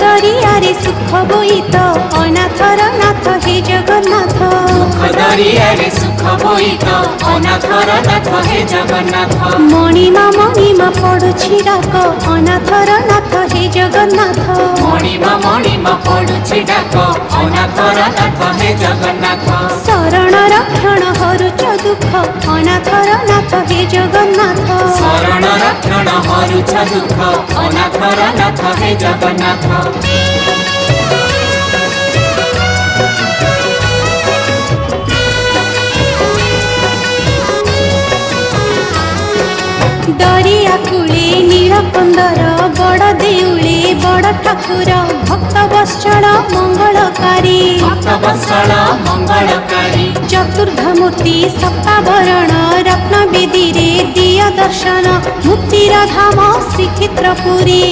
दरियारे सुख बोईत अनाथर नाथ हे जगन्नाथ दरियारे सुख बोईत अनाथर नाथ हे जगन्नाथ मणिमा पड़ुछि डाक अनाथर नाथ हे जगन्नाथ मणिमा पड़ुछि डाक अनाथर नाथ हे जगन्नाथ शरण रक्षण हरुच दुख अनाथर नाथ हे जगन्नाथ शरण रक्षण हरुच दुख अनाथर नाथ हे जगन्नाथ दरिया कूले नीलकंदर बड़ देउले बड़ ठाकुर भक्त वत्सल मंगलकारी चतुर्धमूर्ति सप्तावरण रत्न बेदीरे दिया दर्शन मुक्तिर धाम श्रीक्षेत्रपुरी।